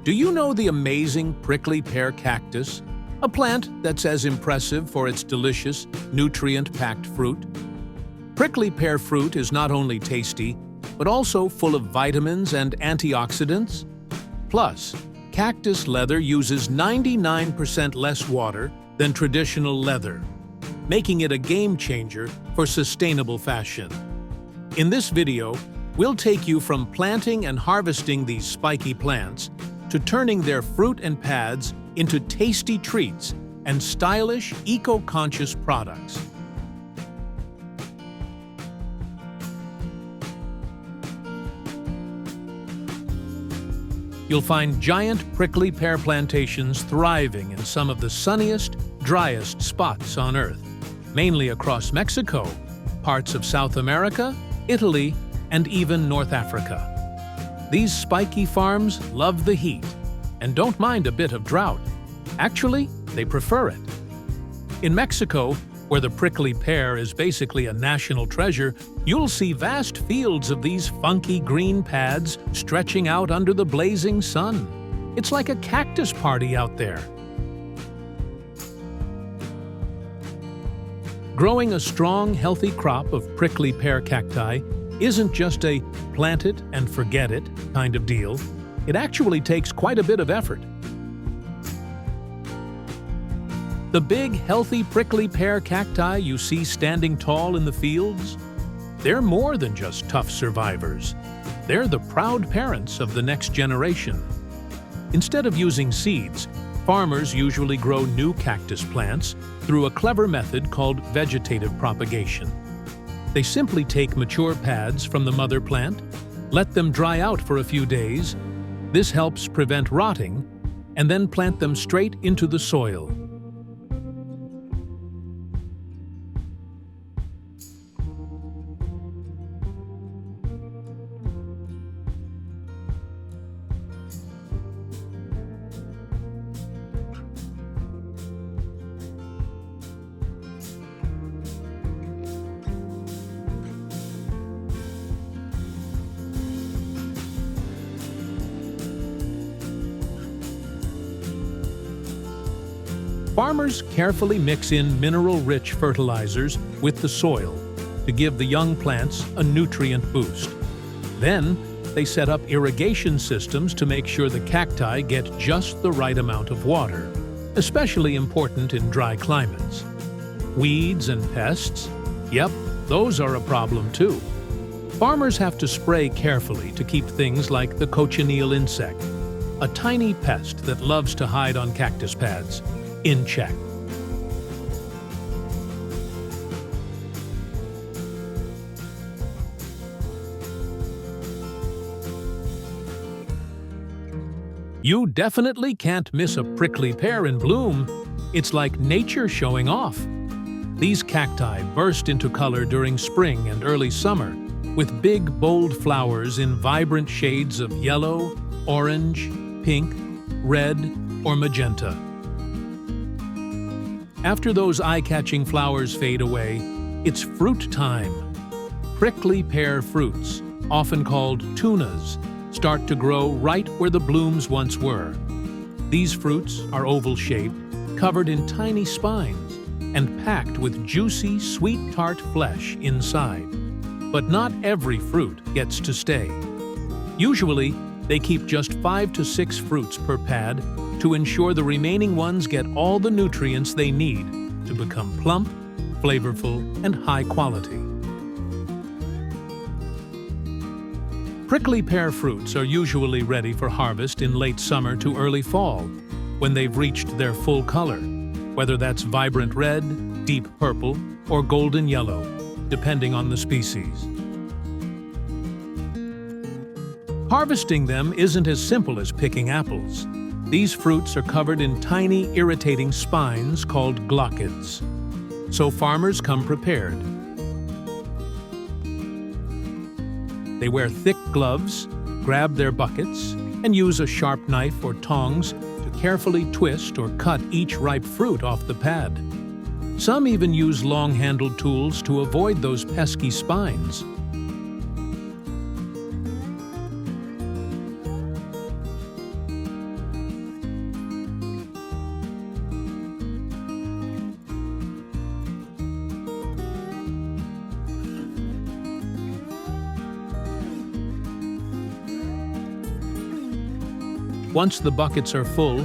Do you know the amazing prickly pear cactus? A plant that's as impressive for its delicious, nutrient-packed fruit. Prickly pear fruit is not only tasty, but also full of vitamins and antioxidants. Plus, cactus leather uses 99% less water than traditional leather, making it a game-changer for sustainable fashion. In this video, we'll take you from planting and harvesting these spiky plants to turning their fruit and pads into tasty treats and stylish, eco-conscious products. You'll find giant prickly pear plantations thriving in some of the sunniest, driest spots on Earth, mainly across Mexico, parts of South America, Italy, and even North Africa. These spiky farms love the heat and don't mind a bit of drought. Actually, they prefer it. In Mexico, where the prickly pear is basically a national treasure, you'll see vast fields of these funky green pads stretching out under the blazing sun. It's like a cactus party out there. Growing a strong, healthy crop of prickly pear cacti isn't just a plant it and forget it kind of deal. It actually takes quite a bit of effort. The big, healthy prickly pear cacti you see standing tall in the fields, they're more than just tough survivors. They're the proud parents of the next generation. Instead of using seeds, farmers usually grow new cactus plants through a clever method called vegetative propagation. They simply take mature pads from the mother plant, let them dry out for a few days. This helps prevent rotting, and then plant them straight into the soil. Farmers carefully mix in mineral-rich fertilizers with the soil to give the young plants a nutrient boost. Then, they set up irrigation systems to make sure the cacti get just the right amount of water, especially important in dry climates. Weeds and pests? Yep, those are a problem too. Farmers have to spray carefully to keep things like the cochineal insect, a tiny pest that loves to hide on cactus pads, in check. You definitely can't miss a prickly pear in bloom. It's like nature showing off. These cacti burst into color during spring and early summer, with big, bold flowers in vibrant shades of yellow, orange, pink, red, or magenta. After those eye-catching flowers fade away, it's fruit time. Prickly pear fruits, often called tunas, start to grow right where the blooms once were. These fruits are oval-shaped, covered in tiny spines, and packed with juicy, sweet, tart flesh inside. But not every fruit gets to stay. Usually, they keep just 5 to 6 fruits per pad to ensure the remaining ones get all the nutrients they need to become plump, flavorful, and high quality. Prickly pear fruits are usually ready for harvest in late summer to early fall, when they've reached their full color, whether that's vibrant red, deep purple, or golden yellow, depending on the species. Harvesting them isn't as simple as picking apples. These fruits are covered in tiny, irritating spines called glochids. So farmers come prepared. They wear thick gloves, grab their buckets, and use a sharp knife or tongs to carefully twist or cut each ripe fruit off the pad. Some even use long-handled tools to avoid those pesky spines. Once the buckets are full,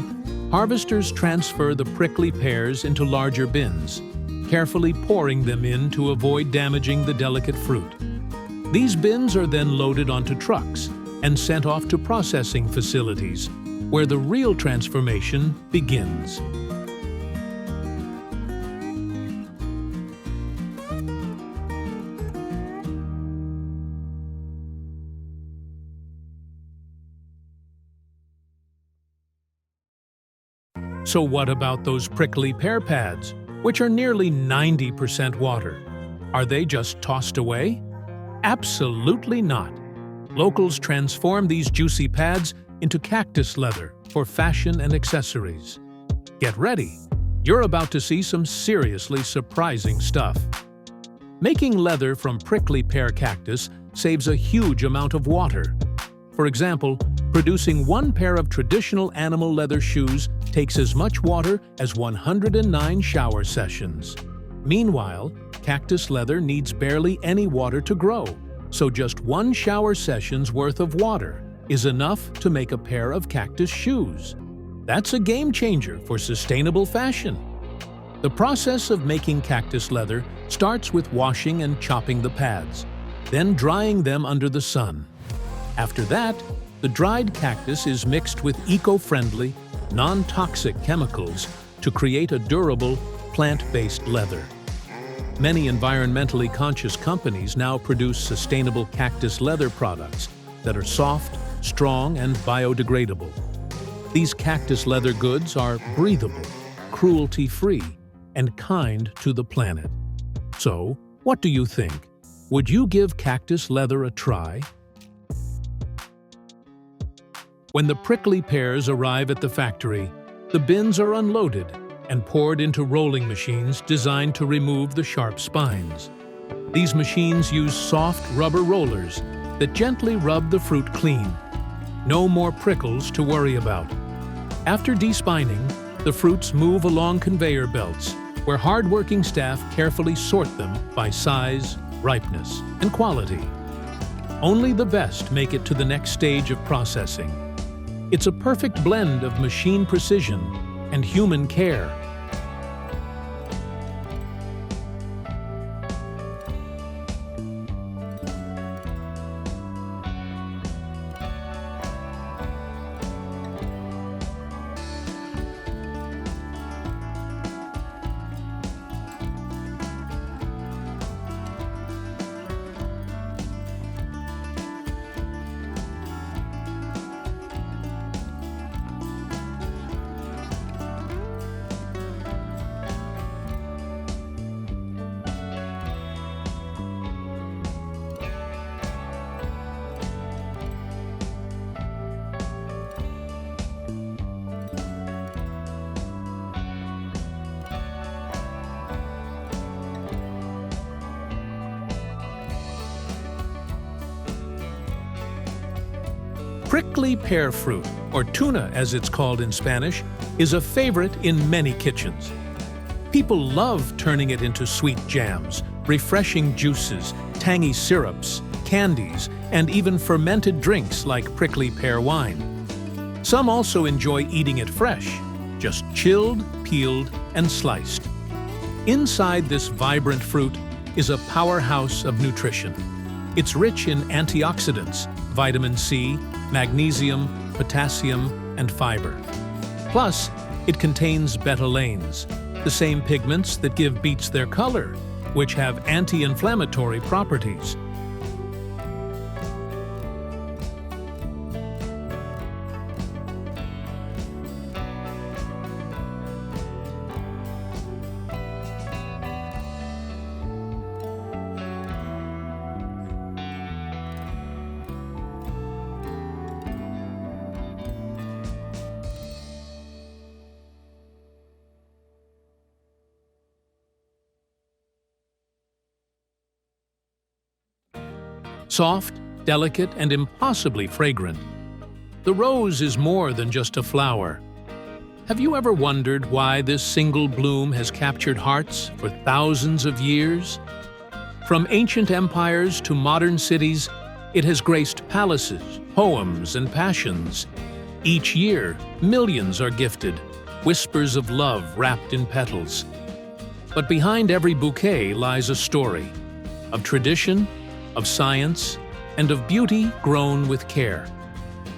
harvesters transfer the prickly pears into larger bins, carefully pouring them in to avoid damaging the delicate fruit. These bins are then loaded onto trucks and sent off to processing facilities, where the real transformation begins. So what about those prickly pear pads, which are nearly 90% water? Are they just tossed away? Absolutely not. Locals transform these juicy pads into cactus leather for fashion and accessories. Get ready. You're about to see some seriously surprising stuff. Making leather from prickly pear cactus saves a huge amount of water. For example, producing one pair of traditional animal leather shoes takes as much water as 109 shower sessions. Meanwhile, cactus leather needs barely any water to grow, so just one shower session's worth of water is enough to make a pair of cactus shoes. That's a game changer for sustainable fashion. The process of making cactus leather starts with washing and chopping the pads, then drying them under the sun. After that, the dried cactus is mixed with eco-friendly, non-toxic chemicals to create a durable, plant-based leather. Many environmentally conscious companies now produce sustainable cactus leather products that are soft, strong, and biodegradable. These cactus leather goods are breathable, cruelty-free, and kind to the planet. So, what do you think? Would you give cactus leather a try? When the prickly pears arrive at the factory, the bins are unloaded and poured into rolling machines designed to remove the sharp spines. These machines use soft rubber rollers that gently rub the fruit clean. No more prickles to worry about. After despining, the fruits move along conveyor belts, where hard-working staff carefully sort them by size, ripeness, and quality. Only the best make it to the next stage of processing. It's a perfect blend of machine precision and human care. Prickly pear fruit, or tuna as it's called in Spanish, is a favorite in many kitchens. People love turning it into sweet jams, refreshing juices, tangy syrups, candies, and even fermented drinks like prickly pear wine. Some also enjoy eating it fresh, just chilled, peeled, and sliced. Inside this vibrant fruit is a powerhouse of nutrition. It's rich in antioxidants, vitamin C, magnesium, potassium, and fiber. Plus, it contains betalains, the same pigments that give beets their color, which have anti-inflammatory properties. Soft, delicate, and impossibly fragrant. The rose is more than just a flower. Have you ever wondered why this single bloom has captured hearts for thousands of years? From ancient empires to modern cities, it has graced palaces, poems, and passions. Each year, millions are gifted, whispers of love wrapped in petals. But behind every bouquet lies a story of tradition, of science, and of beauty grown with care.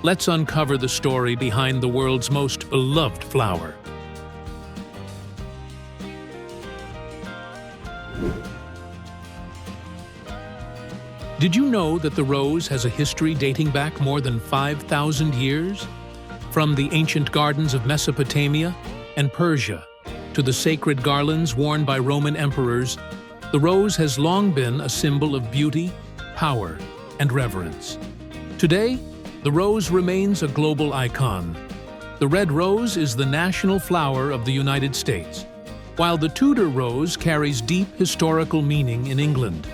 Let's uncover the story behind the world's most beloved flower. Did you know that the rose has a history dating back more than 5,000 years? From the ancient gardens of Mesopotamia and Persia to the sacred garlands worn by Roman emperors, the rose has long been a symbol of beauty, power, and reverence. Today, the rose remains a global icon. The red rose is the national flower of the United States, while the Tudor rose carries deep historical meaning in England.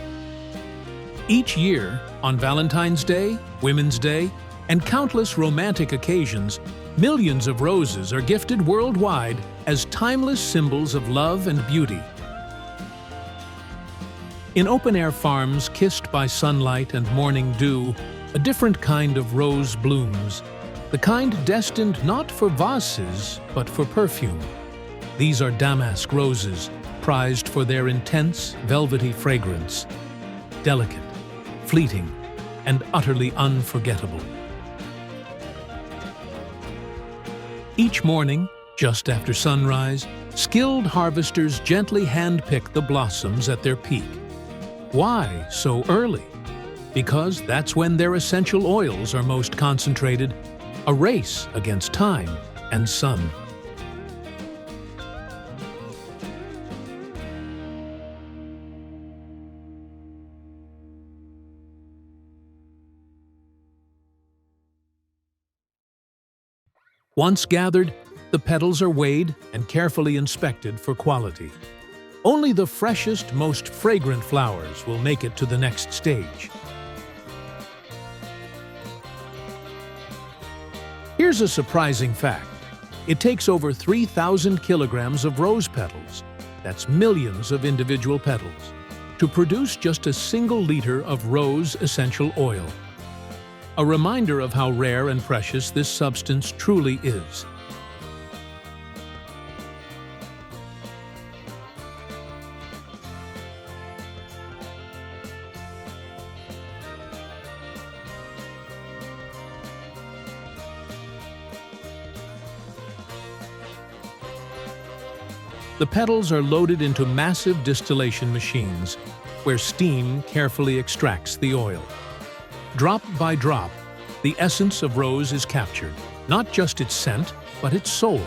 Each year, on Valentine's Day, Women's Day, and countless romantic occasions, millions of roses are gifted worldwide as timeless symbols of love and beauty. In open-air farms kissed by sunlight and morning dew, a different kind of rose blooms, the kind destined not for vases, but for perfume. These are damask roses, prized for their intense, velvety fragrance. Delicate, fleeting, and utterly unforgettable. Each morning, just after sunrise, skilled harvesters gently handpick the blossoms at their peak. Why so early? Because that's when their essential oils are most concentrated, a race against time and sun. Once gathered, the petals are weighed and carefully inspected for quality. Only the freshest, most fragrant flowers will make it to the next stage. Here's a surprising fact. It takes over 3,000 kilograms of rose petals, that's millions of individual petals, to produce just a single liter of rose essential oil. A reminder of how rare and precious this substance truly is. The petals are loaded into massive distillation machines, where steam carefully extracts the oil. Drop by drop, the essence of rose is captured, not just its scent, but its soul.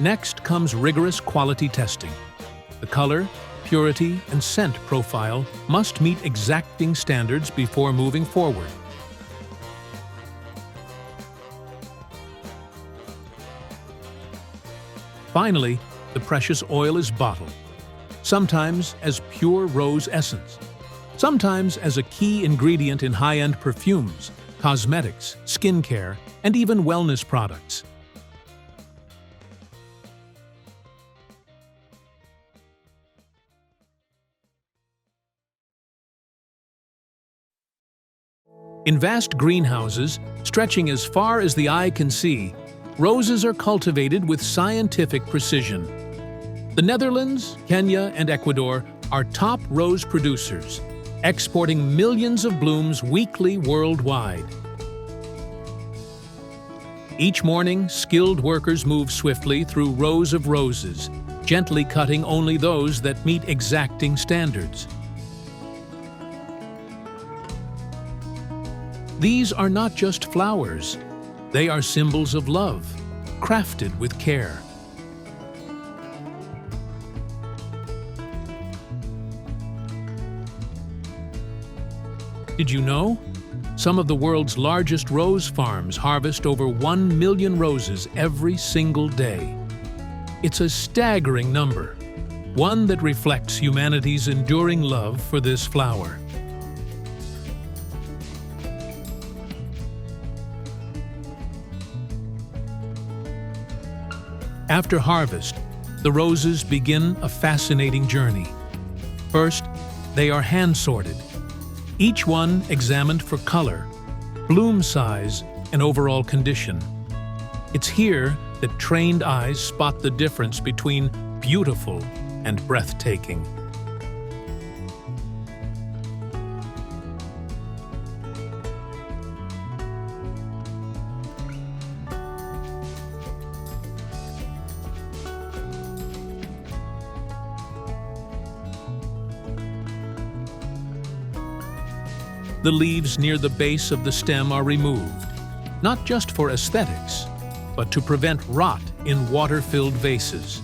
Next comes rigorous quality testing. The color, purity, and scent profile must meet exacting standards before moving forward. Finally, the precious oil is bottled, sometimes as pure rose essence, sometimes as a key ingredient in high-end perfumes, cosmetics, skincare, and even wellness products. In vast greenhouses, stretching as far as the eye can see, roses are cultivated with scientific precision. The Netherlands, Kenya, and Ecuador are top rose producers, exporting millions of blooms weekly worldwide. Each morning, skilled workers move swiftly through rows of roses, gently cutting only those that meet exacting standards. These are not just flowers, they are symbols of love, crafted with care. Did you know? Some of the world's largest rose farms harvest over 1 million roses every single day. It's a staggering number, one that reflects humanity's enduring love for this flower. After harvest, the roses begin a fascinating journey. First, they are hand-sorted, each one examined for color, bloom size, and overall condition. It's here that trained eyes spot the difference between beautiful and breathtaking. The leaves near the base of the stem are removed, not just for aesthetics, but to prevent rot in water-filled vases.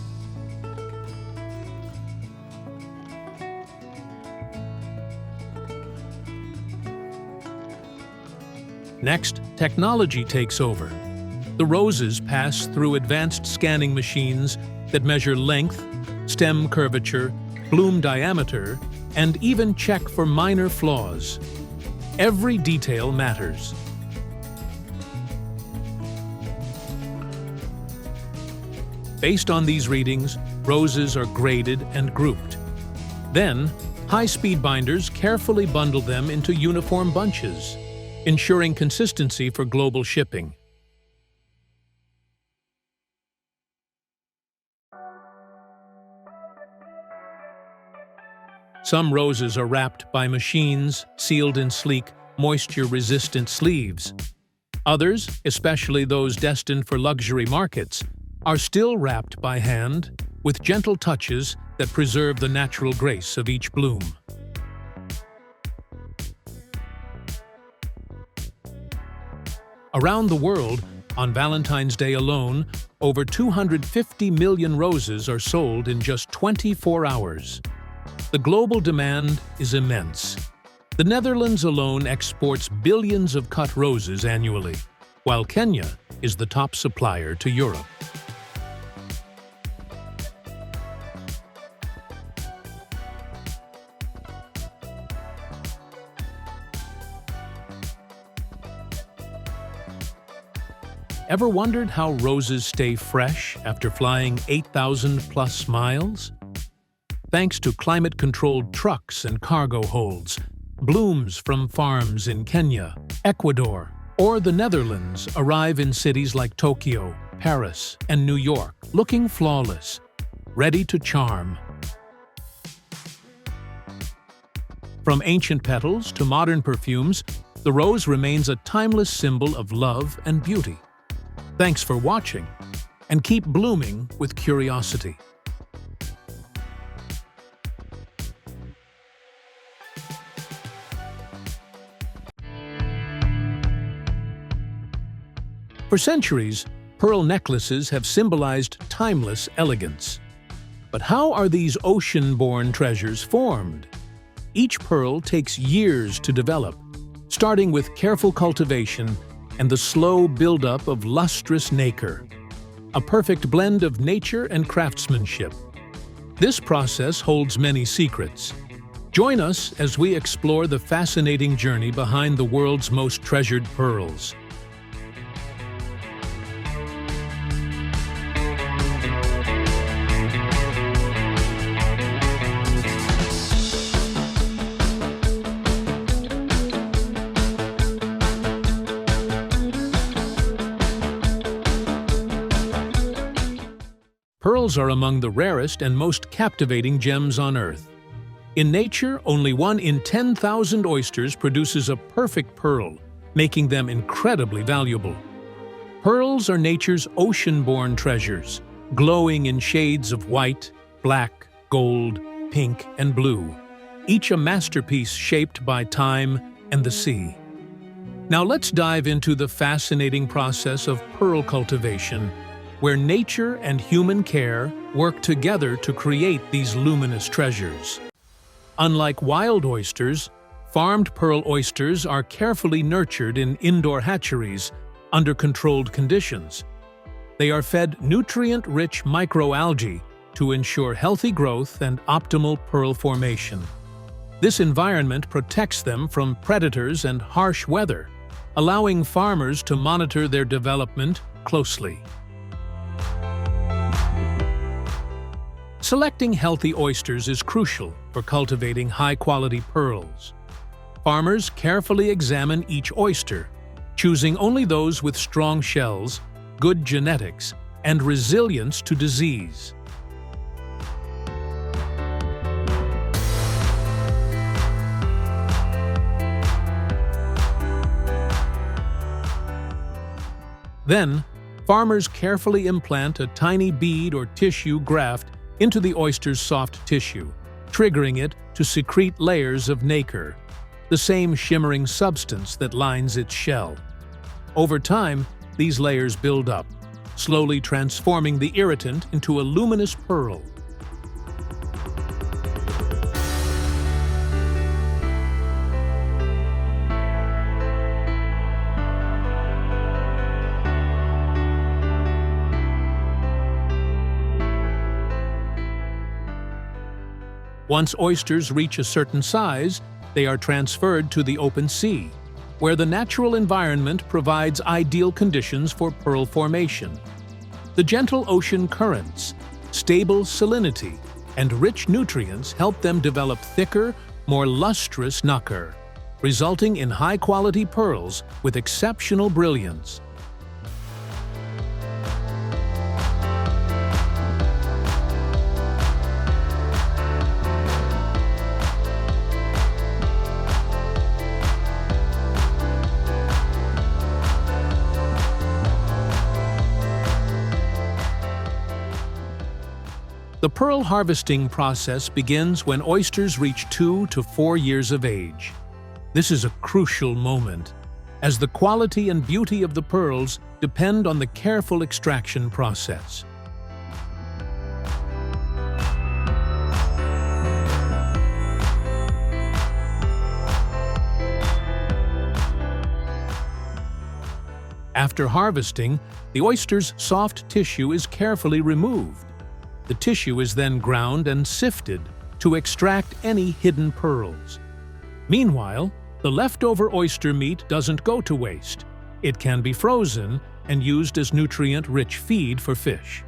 Next, technology takes over. The roses pass through advanced scanning machines that measure length, stem curvature, bloom diameter, and even check for minor flaws. Every detail matters. Based on these readings, roses are graded and grouped. Then, high-speed binders carefully bundle them into uniform bunches, ensuring consistency for global shipping. Some roses are wrapped by machines, sealed in sleek, moisture-resistant sleeves. Others, especially those destined for luxury markets, are still wrapped by hand, with gentle touches that preserve the natural grace of each bloom. Around the world, on Valentine's Day alone, over 250 million roses are sold in just 24 hours. The global demand is immense. The Netherlands alone exports billions of cut roses annually, while Kenya is the top supplier to Europe. Ever wondered how roses stay fresh after flying 8,000+ miles? Thanks to climate-controlled trucks and cargo holds, blooms from farms in Kenya, Ecuador, or the Netherlands arrive in cities like Tokyo, Paris, and New York, looking flawless, ready to charm. From ancient petals to modern perfumes, the rose remains a timeless symbol of love and beauty. Thanks for watching, and keep blooming with curiosity. For centuries, pearl necklaces have symbolized timeless elegance. But how are these ocean-born treasures formed? Each pearl takes years to develop, starting with careful cultivation and the slow buildup of lustrous nacre, a perfect blend of nature and craftsmanship. This process holds many secrets. Join us as we explore the fascinating journey behind the world's most treasured pearls. Pearls are among the rarest and most captivating gems on Earth. In nature, only 1 in 10,000 oysters produces a perfect pearl, making them incredibly valuable. Pearls are nature's ocean-born treasures, glowing in shades of white, black, gold, pink, and blue, each a masterpiece shaped by time and the sea. Now let's dive into the fascinating process of pearl cultivation, where nature and human care work together to create these luminous treasures. Unlike wild oysters, Farmed pearl oysters are carefully nurtured in indoor hatcheries under controlled conditions. They are fed nutrient-rich microalgae to ensure healthy growth and optimal pearl formation. This environment protects them from predators and harsh weather, allowing farmers to monitor their development closely. Selecting healthy oysters is crucial for cultivating high-quality pearls. Farmers carefully examine each oyster, choosing only those with strong shells, good genetics, and resilience to disease. Then, farmers carefully implant a tiny bead or tissue graft into the oyster's soft tissue, triggering it to secrete layers of nacre, the same shimmering substance that lines its shell. Over time, these layers build up, slowly transforming the irritant into a luminous pearl. Once oysters reach a certain size, they are transferred to the open sea, where the natural environment provides ideal conditions for pearl formation. The gentle ocean currents, stable salinity, and rich nutrients help them develop thicker, more lustrous nacre, resulting in high-quality pearls with exceptional brilliance. The pearl harvesting process begins when oysters reach 2 to 4 years of age. This is a crucial moment, as the quality and beauty of the pearls depend on the careful extraction process. After harvesting, the oyster's soft tissue is carefully removed. The tissue is then ground and sifted to extract any hidden pearls. Meanwhile, the leftover oyster meat doesn't go to waste. It can be frozen and used as nutrient-rich feed for fish.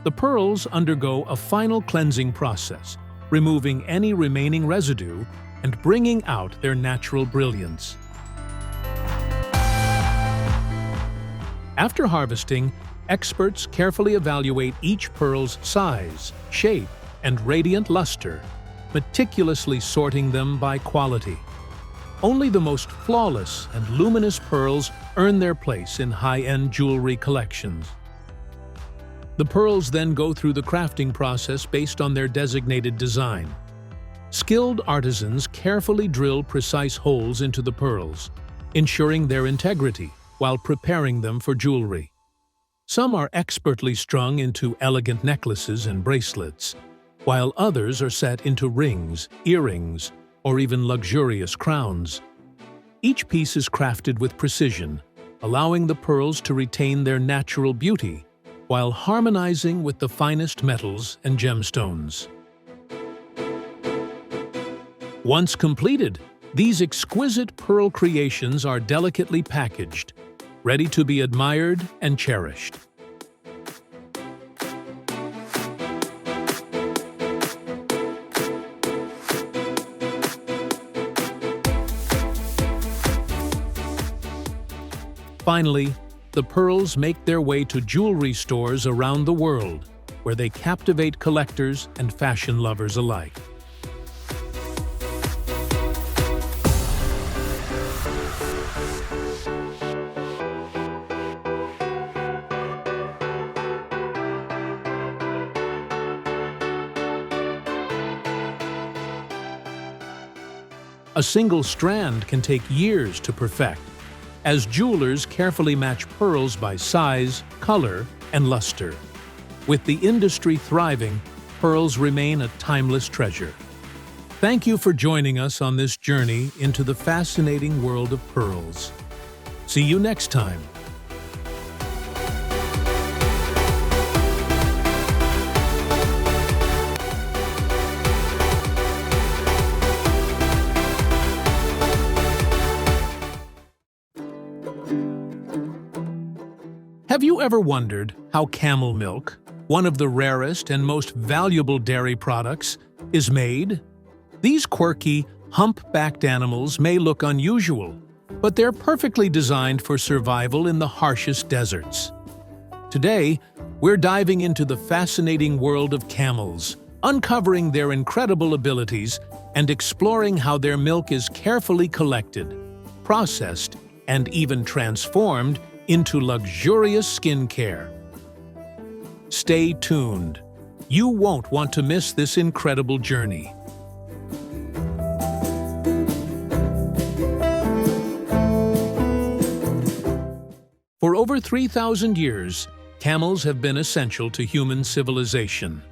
The pearls undergo a final cleansing process, removing any remaining residue and bringing out their natural brilliance. After harvesting, experts carefully evaluate each pearl's size, shape, and radiant luster, meticulously sorting them by quality. Only the most flawless and luminous pearls earn their place in high-end jewelry collections. The pearls then go through the crafting process based on their designated design. Skilled artisans carefully drill precise holes into the pearls, ensuring their integrity while preparing them for jewelry. Some are expertly strung into elegant necklaces and bracelets, while others are set into rings, earrings, or even luxurious crowns. Each piece is crafted with precision, allowing the pearls to retain their natural beauty while harmonizing with the finest metals and gemstones. Once completed, these exquisite pearl creations are delicately packaged, ready to be admired and cherished. Finally, the pearls make their way to jewelry stores around the world, where they captivate collectors and fashion lovers alike. A single strand can take years to perfect, as jewelers carefully match pearls by size, color, and luster. With the industry thriving, pearls remain a timeless treasure. Thank you for joining us on this journey into the fascinating world of pearls. See you next time. Have you ever wondered how camel milk, one of the rarest and most valuable dairy products, is made? These quirky, hump-backed animals may look unusual, but they're perfectly designed for survival in the harshest deserts. Today, we're diving into the fascinating world of camels, uncovering their incredible abilities and exploring how their milk is carefully collected, processed, and even transformed into luxurious skincare. Stay tuned. You won't want to miss this incredible journey. For over 3,000 years, camels have been essential to human civilization.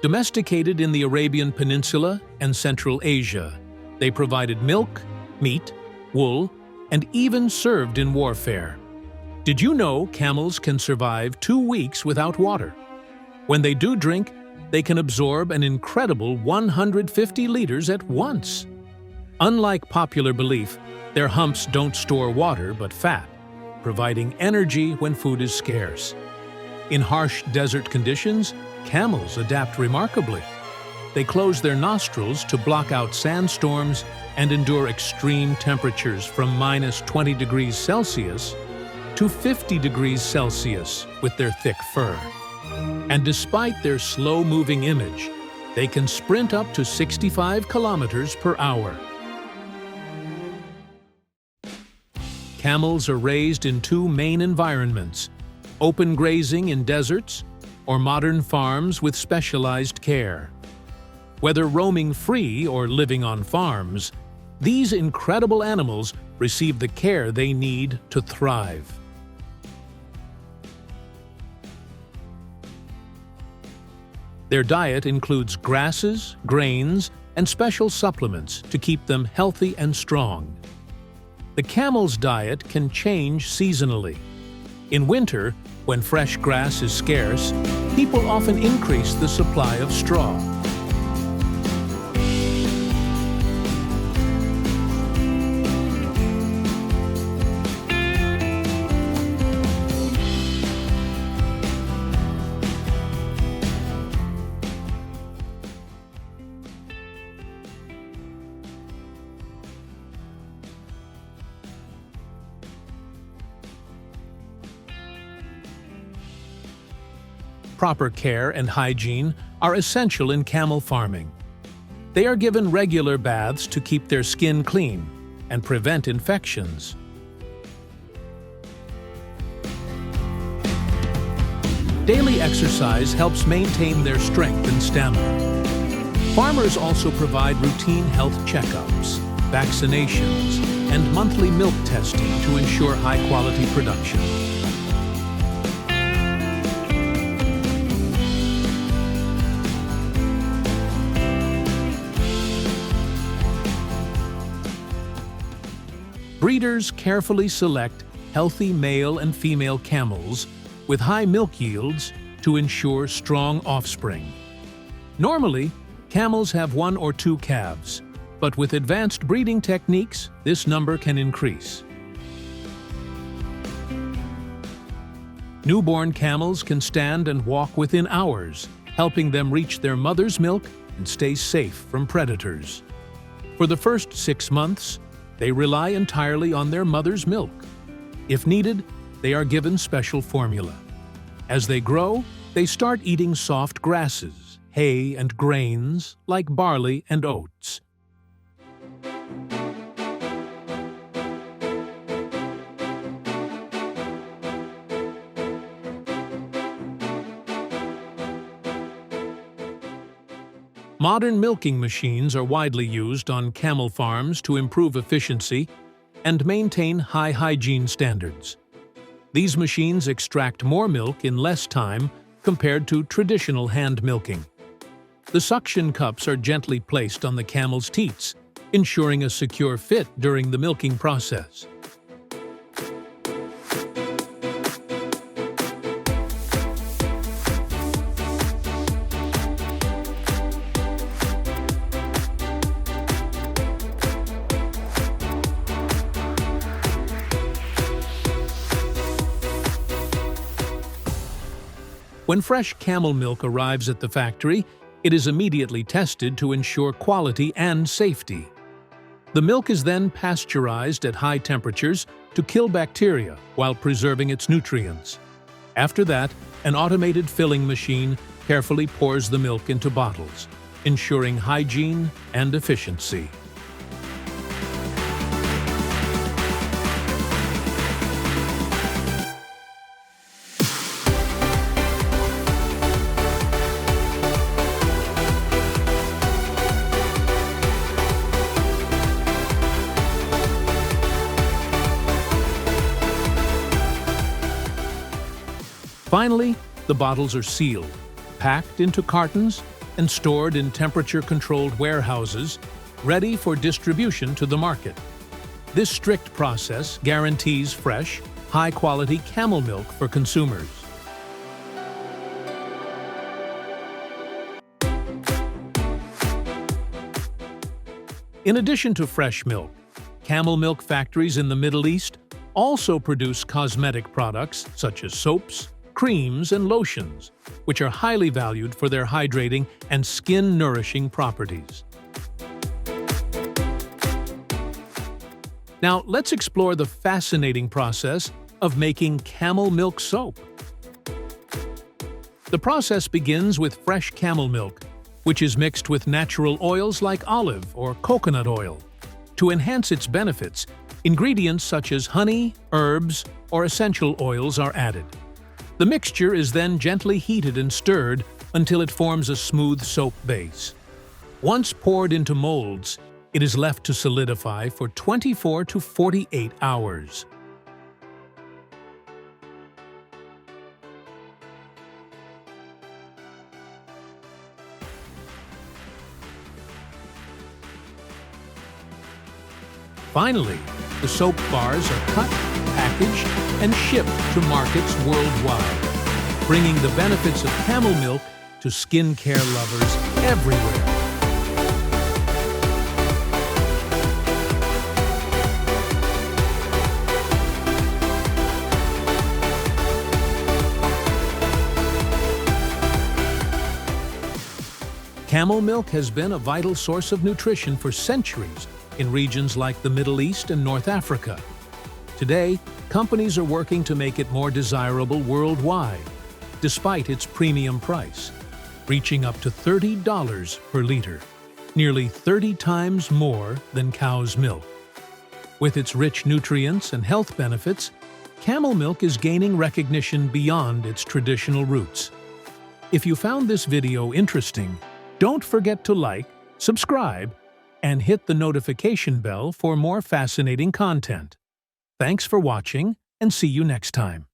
Domesticated in the Arabian Peninsula and Central Asia, they provided milk, meat, wool, and even served in warfare. Did you know camels can survive 2 weeks without water? When they do drink, they can absorb an incredible 150 liters at once. Unlike popular belief, their humps don't store water but fat, providing energy when food is scarce. In harsh desert conditions, camels adapt remarkably. They close their nostrils to block out sandstorms and endure extreme temperatures from -20 degrees Celsius to 50 degrees Celsius with their thick fur. And despite their slow-moving image, they can sprint up to 65 kilometers per hour. Camels are raised in 2 main environments: open grazing in deserts or modern farms with specialized care. Whether roaming free or living on farms, these incredible animals receive the care they need to thrive. Their diet includes grasses, grains, and special supplements to keep them healthy and strong. The camel's diet can change seasonally. In winter, when fresh grass is scarce, people often increase the supply of straw. Proper care and hygiene are essential in camel farming. They are given regular baths to keep their skin clean and prevent infections. Daily exercise helps maintain their strength and stamina. Farmers also provide routine health checkups, vaccinations, and monthly milk testing to ensure high-quality production. Breeders carefully select healthy male and female camels with high milk yields to ensure strong offspring. Normally, camels have 1 or 2 calves, but with advanced breeding techniques, this number can increase. Newborn camels can stand and walk within hours, helping them reach their mother's milk and stay safe from predators. For the first 6 months, they rely entirely on their mother's milk. If needed, they are given special formula. As they grow, they start eating soft grasses, hay, and grains like barley and oats. Modern milking machines are widely used on camel farms to improve efficiency and maintain high hygiene standards. These machines extract more milk in less time compared to traditional hand milking. The suction cups are gently placed on the camel's teats, ensuring a secure fit during the milking process. When fresh camel milk arrives at the factory, it is immediately tested to ensure quality and safety. The milk is then pasteurized at high temperatures to kill bacteria while preserving its nutrients. After that, an automated filling machine carefully pours the milk into bottles, ensuring hygiene and efficiency. Finally, the bottles are sealed, packed into cartons, and stored in temperature-controlled warehouses, ready for distribution to the market. This strict process guarantees fresh, high-quality camel milk for consumers. In addition to fresh milk, camel milk factories in the Middle East also produce cosmetic products such as soaps, creams, and lotions, which are highly valued for their hydrating and skin-nourishing properties. Now, let's explore the fascinating process of making camel milk soap. The process begins with fresh camel milk, which is mixed with natural oils like olive or coconut oil. To enhance its benefits, ingredients such as honey, herbs, or essential oils are added. The mixture is then gently heated and stirred until it forms a smooth soap base. Once poured into molds, it is left to solidify for 24 to 48 hours. Finally, the soap bars are cut, packaged, and shipped to markets worldwide, bringing the benefits of camel milk to skincare lovers everywhere. Camel milk has been a vital source of nutrition for centuries in regions like the Middle East and North Africa. Today, companies are working to make it more desirable worldwide, despite its premium price, reaching up to $30 per liter, nearly 30 times more than cow's milk. With its rich nutrients and health benefits, camel milk is gaining recognition beyond its traditional roots. If you found this video interesting, don't forget to like, subscribe, and hit the notification bell for more fascinating content. Thanks for watching, and see you next time.